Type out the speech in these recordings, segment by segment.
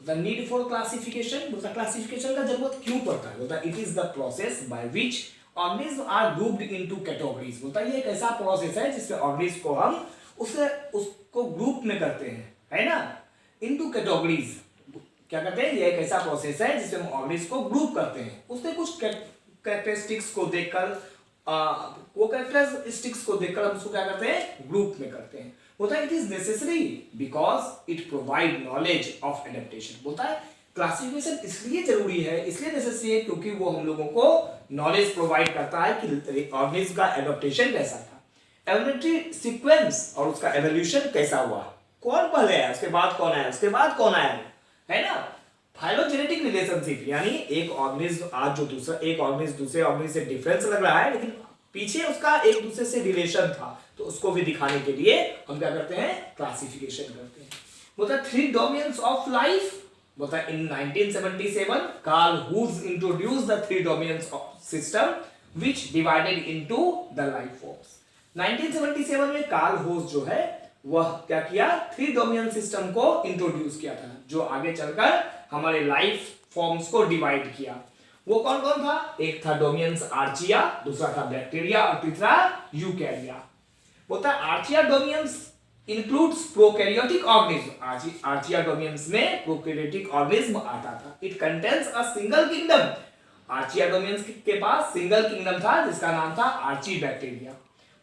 The need for classification, बोलता classification का जरूरत क्यों पड़ता है, बोलता it is the process by which organism are grouped into categories, बोलता ये एक ऐसा प्रोसेस है जिसमें ऑर्गेनिज्म को हम उसको ग्रुप में करते हैं, है ना, इनटू कैटेगरीज। क्या करते हैं, ये एक ऐसा प्रोसेस है जिसमें हम ऑर्गेनिज्म को ग्रुप करते हैं, उसके कुछ कैरेक्टरिस्टिक्स को देखकर वो कैरेक्टरिस्टिक्स को देखकर हम उसको क्या करते हैं, ग्रुप में करते हैं। बोलता है it is necessary because it provide knowledge of adaptation, बोलता है क्लासिफिकेशन इसलिए जरूरी है, इसलिए नेसेसरी है क्योंकि वो हम लोगों को नॉलेज प्रोवाइड करता है कि ऑर्गेनिज्म का एडेप्टेशन कैसा था, एवोल्यूशनरी सीक्वेंस और उसका एवोल्यूशन कैसा हुआ, कौन पहले है, उसके बाद कौन आया, उसके बाद कौन आया, है ना। फाइलोजेनेटिक रिलेशनशिप, यानी एक ऑर्गेनिज्म आज जो दूसरा एक ऑर्गेनिज्म दूसरे ऑर्गेनिज्म से डिफरेंस लग रहा है, लेकिन पीछे उसका एक दूसरे से रिलेशन था, तो उसको भी दिखाने के लिए हम क्या करते हैं, क्लासिफिकेशन करते हैं। बोलता है थ्री डोमेन्स ऑफ लाइफ, बोलता है in 1977 Carl Woese introduce the three domains of system which divided into the life forms. 1977 में कार्ल हुज जो है वह क्या किया, थ्री डोमेन सिस्टम को इंट्रोड्यूस किया था, जो आगे चलकर हमारे लाइफ फॉर्म्स को डिवाइड किया। वो कौन कौन था, एक था डोमियंस आर्चिया, दूसरा था बैक्टीरिया और तीसरा यूकैरिया। बोलता है archaea domains includes prokaryotic organism, archaea domains में प्रोकैरियोटिक ऑर्गेनिज्म आता था। It contains a single kingdom, archaea domains के पास सिंगल किंगडम था जिसका नाम था आर्ची बैक्टीरिया।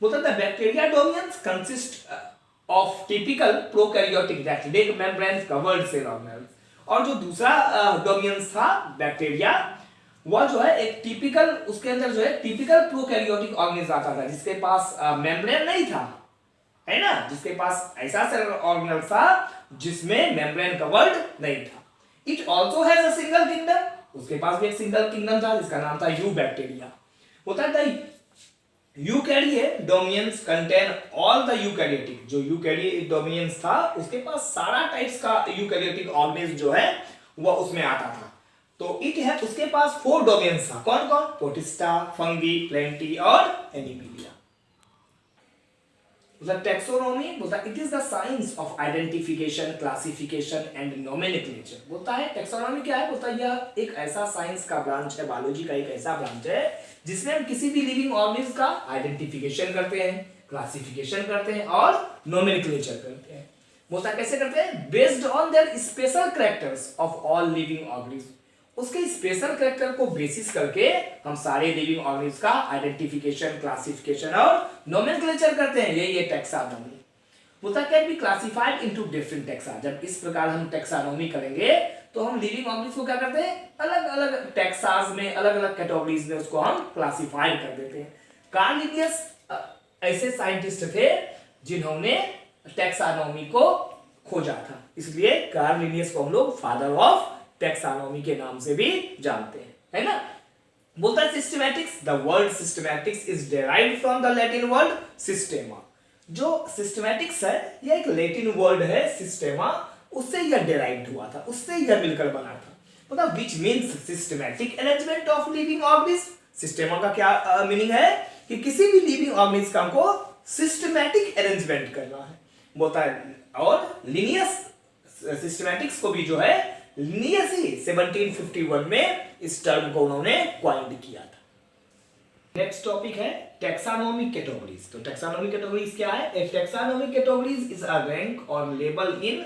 बोलता है bacteria domains consist of typical prokaryotic that lack membrane covered cell organelles, और जो दूसरा डोमियंस था बैक्टीरिया, वह जो है एक टिपिकल, उसके अंदर जो है टिपिकल प्रोकैरियोटिक ऑर्गेनिज्म आता था जिसके पास मेम्ब्रेन नहीं था, है ना, जिसके पास ऐसा सेल ऑर्गेनेल था जिसमें मेम्ब्रेन कवर्ड नहीं था। It also has a single kingdom, उसके पास भी एक सिंगल किंगडम था जिसका नाम था यू बैक्टीरिया। होता है eukaryote domains contain all the eukaryotic, जो यूकैरियोटिक डोमियंस था उसके पास सारा टाइप्स का यूकैरियोटिक ऑर्गेनिज्म जो है वह उसमें आता था। तो इट है उसके पास फोर डोमेन्स था, कौन कौन, प्रोटिस्टा, फंगी, प्लेंटी और एनिमिलिया। टेक्सोनॉमी बोलता है it is the science of identification, classification and nomenclature. बोलता है टेक्सोनॉमी क्या है, बोलता है यह एक ऐसा साइंस का ब्रांच है, बायोलॉजी का एक ऐसा ब्रांच है जिसमें हम किसी भी लिविंग ऑर्गेनिज्म का आइडेंटिफिकेशन करते हैं, क्लासिफिकेशन करते हैं और नोमेनक्लेचर करते हैं। बोलता है कैसे करते हैं, based on their special characters of all living organism, उसके स्पेशल कैरेक्टर को बेसिस करके हम सारे लिविंग ऑर्गेनिज्म का आइडेंटिफिकेशन, क्लासिफिकेशन और नोमेनक्लेचर करते हैं, यही है टैक्सोनॉमी। बोलता can be classified into different taxa, जब इस प्रकार हम टैक्सोनॉमी करेंगे तो हम लिविंग ऑर्गेनिज्म को क्या करते हैं, अलग अलग टैक्सास में, अलग अलग कैटेगरीज में उसको हम क्लासिफाई कर देते हैं। कार्ल लिनियस ऐसे साइंटिस्ट थे जिन्होंने टैक्सोनॉमी को खोजा था, इसलिए कार्ल लिनियस को हम लोग फादर ऑफ टैक्सोनॉमी के नाम से भी जानते हैं, है ना। बोलता है systematics, the word systematics is derived from the Latin word systema. जो सिस्टमैटिक्स है यह एक लैटिन वर्ड है सिस्टेमा, उससे यह डेराइव्ड हुआ था, उससे यह मिलकर बना था। बोलता which means systematic arrangement of living organism. Systema का क्या मीनिंग है कि किसी भी लिविंग ऑर्गेनिज्म का हमको सिस्टमैटिक अरेंजमेंट करना है। बोलता है और लिनियस सिस्टमैटिक्स को भी जो है लिनियस ही 1751 में इस टर्म को उन्होंने क्वाइंड किया था। नेक्स्ट टॉपिक है टैक्सोनॉमिक कैटेगरीज। तो टैक्सोनॉमिक कैटेगरीज क्या है, a taxonomic categories is a rank और label in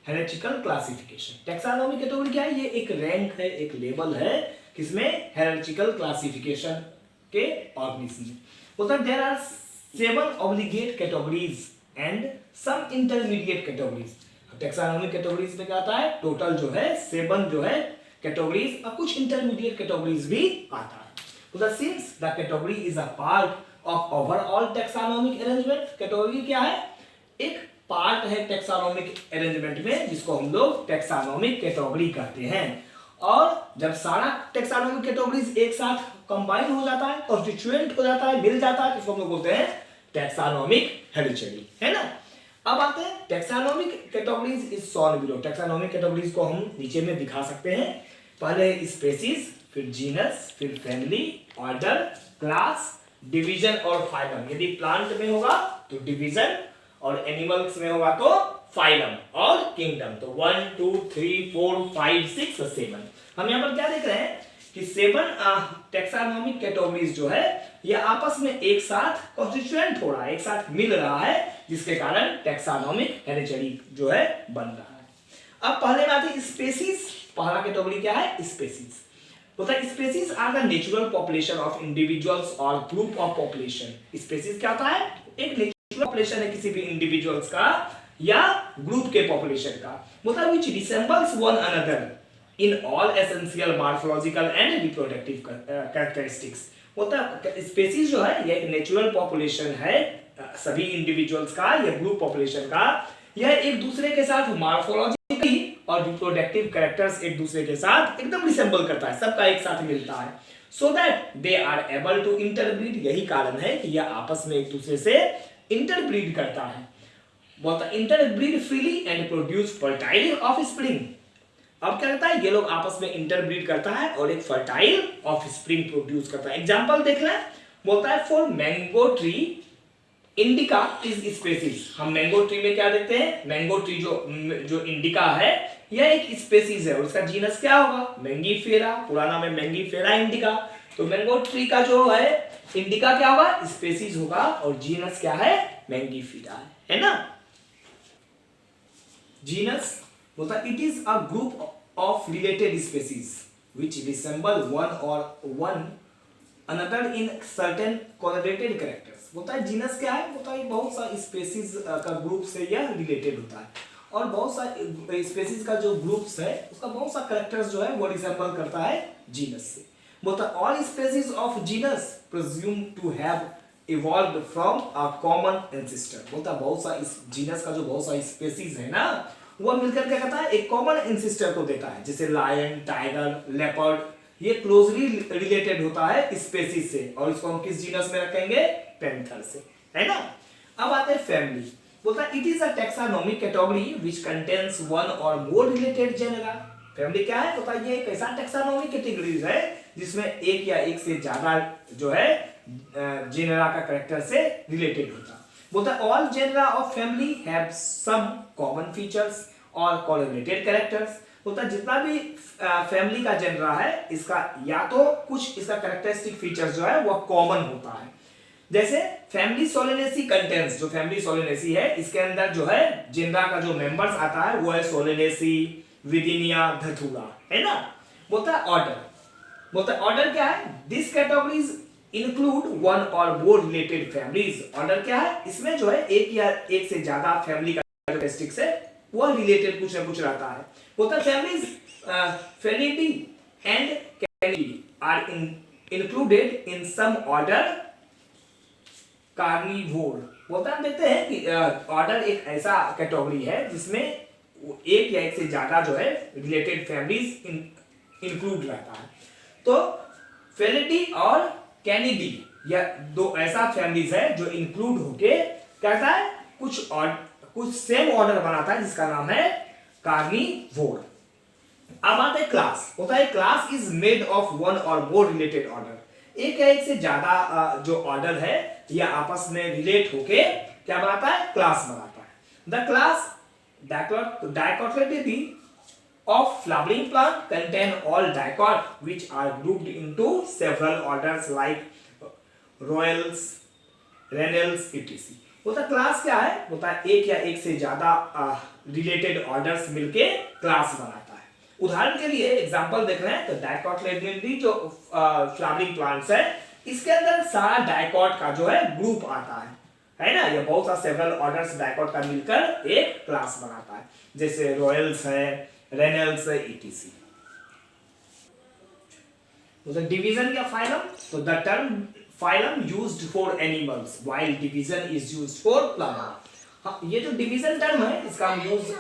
hierarchical classification. Taxonomic category क्या है, ये एक रैंक है, एक लेबल है किसमें, हायरार्चिकल क्लासिफिकेशन के ऑर्गेनिज्म में। बोलता है there are 7 obligate categories and some intermediate categories. Taxonomic categories में क्या आता है, टोटल जो है 7 जो है कैटेगरीज और कुछ इंटरमीडिएट कैटेगरीज भी आता है। तो since the category is a part of overall taxonomic arrangement, category क्या है, एक पार्ट है टैक्सोनॉमिक अरेंजमेंट में जिसको हम लोग टैक्सोनॉमिक कैटेगरी कहते हैं। और जब सारा टैक्सोनॉमिक कैटेगरीज एक साथ कंबाइन हो जाता है, कॉन्स्टिट्यूएंट हो जाता है, मिल जाता है, तो इसको हम लोग बोलते हैं टैक्सोनॉमिक हेरिडिटी, है ना। अब आते हैं taxonomic categories is shown below. Taxonomic categories को हम नीचे में दिखा सकते हैं, पहले स्पेसीज, फिर जीनस, फिर फैमिली, ऑर्डर, क्लास, डिवीजन और फाइलम। यदि प्लांट में होगा तो डिवीजन और एनिमल्स में होगा तो फाइलम और किंगडम। तो 1 2 3 4 5 6 और 7 हम यहाँ पर क्या देख रहे हैं कि 7 टेक्सानोमिक कैटेगरीज जो है ये आपस में एक साथ कॉन्स्टिट्यूएंट हो रहा है, एक साथ मिल रहा है, जिसके कारण टेक्सानोमिक हेरेडिटरी जो है बन रहा है। अब पहले बात है स्पेसीज। पहला कैटेगरी क्या है? स्पेसीज। होता है species are the natural population of individuals और ग्रुप ऑफ पॉपुलेशन। स्पेसीज क्या होता है? एक नेचुरल पॉपुलेशन है किसी भी इंडिविजुअल्स का या ग्रुप के पॉपुलेशन का, मतलब which resembles one another in all essential morphological and reproductive characteristics। होता है स्पेसीज जो है ये एक नेचुरल पॉपुलेशन है सभी इंडिविजुअल्स का या ग्रुप पॉपुलेशन का, यह एक दूसरे के साथ मॉर्फोलॉजिकली और रिप्रोडक्टिव कैरेक्टर्स एक दूसरे के साथ एकदम रिसेंबल करता है, सबका एक साथ मिलता है, so that they are able to interbreed. यही कारण है कि यह आपस में एक दूसरे से इंटरब्रीड करता है, बोलता interbreed freely and produce fertile offspring. अब क्या करता है? ये लोग आपस में इंटरब्रीड करता है और एक फर्टाइल ऑफस्प्रिंग प्रोड्यूस करता है। एग्जांपल देख लें, बोलता है for mango tree indica is species. हम मैंगो ट्री में क्या देखते हैं? मैंगो ट्री जो इंडिका है यह एक स्पेसीज है और उसका जीनस क्या होगा? मैंगीफेरा। पूरा नाम है मैंगीफेरा इंडिका। तो मैंगो ट्री का जो है इंडिका क्या होगा? स्पेसीज होगा और जीनस क्या है? मैंगीफेरा है ना। जीनस बोलता it is a group of related species which resemble one another in certain correlated characters. बोलता है जीनस क्या है? बोलता है बहुत सा स्पेसीज का ग्रुप से यह रिलेटेड होता है और बहुत सा स्पेसीज का जो ग्रुप्स है उसका बहुत सा कैरेक्टर्स जो है वो रिसेंबल करता है जीनस से। बोलता all species of genus presume to have evolved from a common ancestor. बोलता बहुत सा इस जीनस का जो बहुत सा स्पेसीज है ना वो मिलकर क्या करता है? एक कॉमन एंसेस्टर को देता है, जैसे लायन, टाइगर, लेपर्ड, ये क्लोजली रिलेटेड होता है स्पेसीज से और इसको हम किस जीनस में रखेंगे? पैंथर से, है ना। अब आते हैं फैमिली। बोलता है it is a taxonomic category which contains one और मोर रिलेटेड जेनरा। फैमिली क्या है? बोलता है ये एक ऐसा टैक्सोनॉमिक कैटेगरीज है जिसमें एक या एक से ज्यादा जो है जेनरा का कैरेक्टर से रिलेटेड होता है। बोलता है all genera of family have some common features और कोरिलेटेड कैरेक्टर्स। होता है जितना भी फैमिली का जेनरा है इसका या तो कुछ इसका कैरेक्टरिस्टिक फीचर्स जो है वो कॉमन होता है, जैसे फैमिली सोलेनेसी कंटेंस। जो फैमिली सोलेनेसी है इसके अंदर जो है जेनरा का जो मेंबर्स आता है वो है सोलेनेसी, विदिनिया, धतूरा, है ना। बोलता है ऑर्डर। बोलता है ऑर्डर क्या है? दिस कैटेगरीज इंक्लूड वन और मोर रिलेटेड फैमिलीज। ऑर्डर क्या है? इसमें जो है एक या एक से ज्यादा फैमिली का कैरेक्टरिस्टिक्स है वो रिलेटेड कुछ ना कुछ रहता है। बोलता है families Felidae and Canidae are included in some order carnivore. बोलता है देखते हैं कि ऑर्डर एक ऐसा कैटेगरी है जिसमें एक या एक से ज्यादा जो है रिलेटेड फैमिलीज इंक्लूड रहता है। तो फेलिडी और कैनिडी या दो ऐसा फैमिलीज है जो इंक्लूड होके कहता है कुछ सेम ऑर्डर बनाता है जिसका नाम है कार्निवोर। अब आता है क्लास। होता है class is made of one और मोर रिलेटेड ऑर्डर। एक या एक से ज्यादा जो ऑर्डर है यह आपस में रिलेट होके क्या बनाता है? क्लास बनाता है। The class dicotyledonae of flowering plant contain all dicot which are grouped into several orders like royals, renals, etc. बोलता क्लास क्या है? बोलता है एक या एक से ज्यादा रिलेटेड ऑर्डर्स मिलके क्लास बनाता है। उदाहरण के लिए एग्जांपल देख रहे हैं तो डाइकोटोलॉजी जो फ्लावरिंग प्लांट्स है इसके अंदर सारा डाइकॉट का जो है ग्रुप आता है ना। ये बहुत सा सेवरल ऑर्डर्स डाइकॉट का मिलकर एक क्लास बनाता है, जैसे रॉयल्स है, रेनल्स है, etc. डिवीजन क्या फाइलम? तो the term phylum used for animals while division is used for plant. हाँ, ये जो डिवीजन टर्म है इसका हम यूज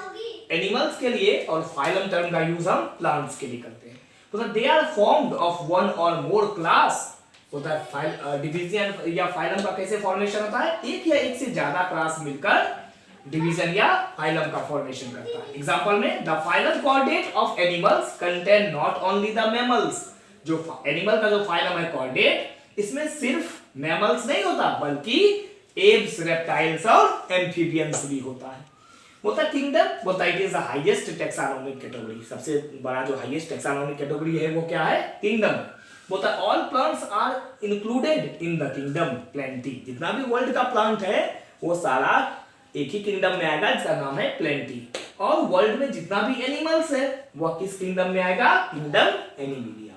एनिमल्स के लिए और फाइलम टर्म का यूज हम प्लांट्स के लिए करते हैं। तो they are formed of one और मोर क्लास। होता है डिवीजन या फाइलम का कैसे फॉर्मेशन होता है? एक या एक से ज्यादा क्लास मिलकर डिवीजन या फाइलम का फॉर्मेशन करता है। एग्जांपल में the phylum chordate of animals contain not only the mammals. जो एनिमल का जो फाइलम है कॉर्डेट इसमें सिर्फ मैमल्स नहीं होता बल्कि एब्स, रेप्टाइल्स और एम्फीबियंस भी होता है। बोलता है किंगडम, बोलता है it is the highest taxonomic category, सबसे बड़ा जो हाईएस्ट टैक्सोनॉमिक कैटेगरी है वो क्या है, किंगडम। बोलता है all plants are included in the kingdom Plantae, जितना भी वर्ल्ड का प्लांट है वो सारा एक ही किंगडम में आएगा जिसका नाम है प्लेंटी। और वर्ल्ड में जितना भी एनिमल्स है वो किस किंगडम में आएगा, किंगडम एनिमलिया।